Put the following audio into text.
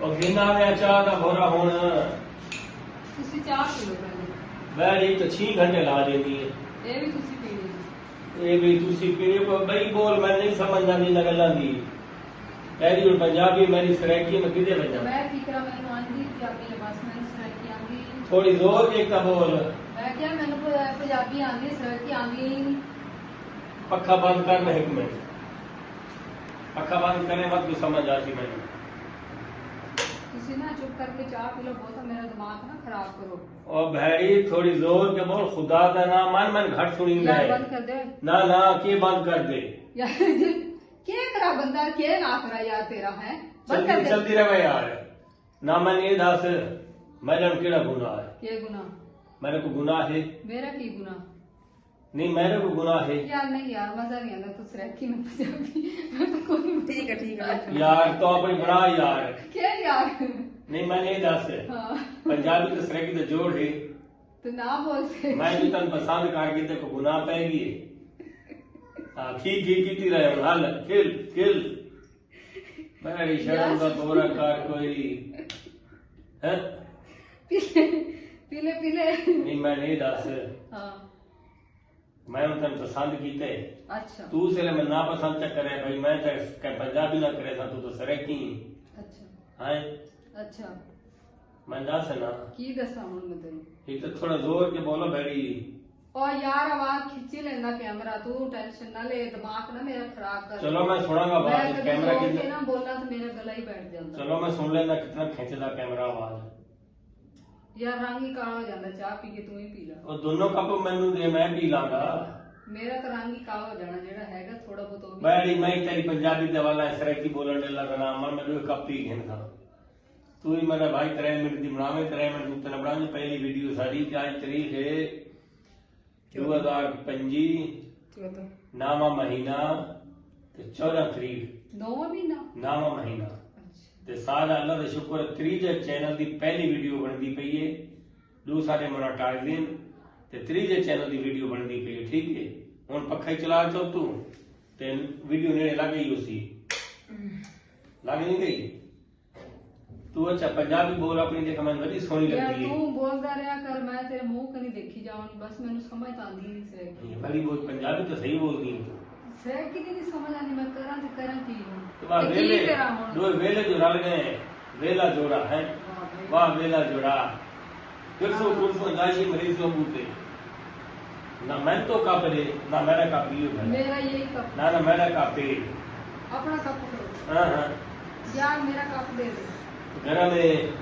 ਉਹ ਕਿੰਨਾ ਮੈਂ ਚਾਹ ਦਾ ਭੋਰਾ ਹੁਣ ਤੁਸੀਂ ਚਾਹ ਪੀ ਲਓ ਪਹਿਲੇ। ਵੈਰੀ ਤਾਂ 6 ਘੰਟੇ ਲਾ ਦੇਂਦੀ ਹੈ ਇਹ ਵੀ ਤੁਸੀਂ ਪੀ ਲਓ। ਇਹ ਵੀ ਤੁਸੀਂ ਪੀੜੇ ਕੋ ਬਈ ਬੋਲ ਮੈਂ ਨਹੀਂ ਸਮਝ ਆਂਦੀ ਨਾ ਗੱਲਾਂ ਦੀ ਇਹਦੀ ਹੁਣ ਪੰਜਾਬੀ ਮੇਰੀ ਸਰੈਕੀ ਮੈਂ ਕਿਤੇ ਵਜਾਂ ਮੈਂ ਕੀ ਕਰਾਂ, ਮੈਨੂੰ ਆਂਦੀ ਪੰਜਾਬੀ ਹੈ, ਬਸ ਮੈਨੂੰ ਸਰਕੀ ਆਂਦੀ। ਥੋੜੀ ਜ਼ੋਰ ਕੇ ਤਾਂ ਬੋਲ ਮੈਂ ਕਿਹਾ ਮੈਨੂੰ ਪੰਜਾਬੀ ਆਂਦੀ, ਸਰਕੀ ਆਂਦੀ। पक्का बंद कर मैं एक मिनट पक्का बंद करे मत कुछ समझ आती मैंने ਤੁਸੀਂ ਨਾ ਚੁੱਪ ਕਰਕੇ ਚਾਹ ਪੀ ਲਓ, ਬਹੁਤ ਮੇਰਾ दिमाग ना खराब करो। और भैरी थोड़ी जोर के बोल खुदा का नाम मान मन घट सुनींदा यार है बंद कर दे ना ना के बंद कर दे यार। क्या करा बंदा, क्या ना करा यार तेरा है, बंद कर दे। चलती रहे यार ना मैंने ये दस मैंने केड़ा गुनाह है क्या गुनाह? मेरे को गुनाह है मेरा की गुनाह? नहीं मेरे को गुनाह है यार नहीं यार, मजा नहीं आता। तू सरकी में पंजाबी ठीक है यार तो अपनी बना यार क्या यार। नहीं मैंने ये दस हाँ। पंजाबी तो सरेकी तो जोड़ है तो ना बोल से मैं भी तन पसंद करके तेरे को गुनाह पैगी हाँ की रहे हो हाल खेल खेल बड़ी शर्म का तोरा कार कोई है पीले पीले पीले नहीं मैं नहीं दस हाँ मैं तन पसंद कीते अच्छा तू से मैं ना पसंद चक करे भाई मैं तो पंजाबी ना करे था तू तो सरेकी अच्छा है अच्छा मैं दस ना की दसा हूं मैं तेन ये तो थोड़ा जोर के बोलो बड़ी और यार आवाज खिंची लेना कैमरा, तू टेंशन ना ले, दिमाग ना मेरा खराब कर। चलो मैं सुनागा बात मैं कैमरा कभी की ना बोलना तो मेरा गला ही बैठ जाता। चलो मैं सुन लेना कितना खींचदा कैमरा आवाज यार रंग ही काला हो जाता, चाह पी के तू ही पी ला। और दोनों कप मैनू दे मैं पी लांगा मेरा तो रंग ही काला हो जाना, जेड़ा हैगा थोड़ा बहुत हो बैठी मैं तेरी पंजाबी दे वाला सरेकी बोलने लगा ना मैं दो कप पी गए था तू ही मेरा भाई 3 मिनट दी बनावे 3 मिनट तू तना बनावे पहली वीडियो सारी आज तारीख है 2025 नामा महीना ते 14 तारीख नौवां महीना नामा महीना अच्छा ਤੇ ਸਾਰਾ ਅੱਲਾ ਦਾ ਸ਼ੁਕਰ 3 ਚੈਨਲ ਦੀ ਪਹਿਲੀ ਵੀਡੀਓ ਬਣਦੀ ਪਈ ਏ ਦੋ ਸਾਡੇ ਮੋਨਟਾਈਜ਼ਿੰਗ ਤੇ 3 ਚੈਨਲ ਦੀ ਵੀਡੀਓ ਬਣਦੀ ਪਈ ਏ ਠੀਕ ਏ ਹੁਣ ਪੱਖਾ ਹੀ ਚਲਾ ਚੋ ਤੂੰ ਤੇ ਵੀਡੀਓ ਨੇੜੇ ਲੱਗ ਗਈ ਉਸੀ ਲੱਗ ਨਹੀਂ ਗਈ ਤੂੰ ਅੱਛਾ ਪੰਜਾਬੀ ਬੋਲ ਆਪਣੀ ਦੇਖ ਮੈਨੂੰ ਬੜੀ ਸੋਹਣੀ यार ਲੱਗਦੀ तू ਏ बोलता रहा कर, मैं तेरे मुंह कहीं देखी जाऊंगी, बस मैंने समझ तो आंदी नहीं से ਬੜੀ ਬਹੁਤ ਪੰਜਾਬੀ ਤਾਂ ਸਹੀ ਬੋਲਦੀ ਏ से की नहीं समझ आनी, मैं करा की हूं तो वाह ते वेले की करा हुन? दो वेले जो रल गए वेला जोड़ा है वाह वेला जोड़ा फिर सो दाशी मरीज को बूते ना मैं तो कापरे ना मेरा कापी हो मेरा यही कप, ना मेरा कापे अपना कप पकड़ो हाँ हाँ यार, मेरा कप दे दे। घर में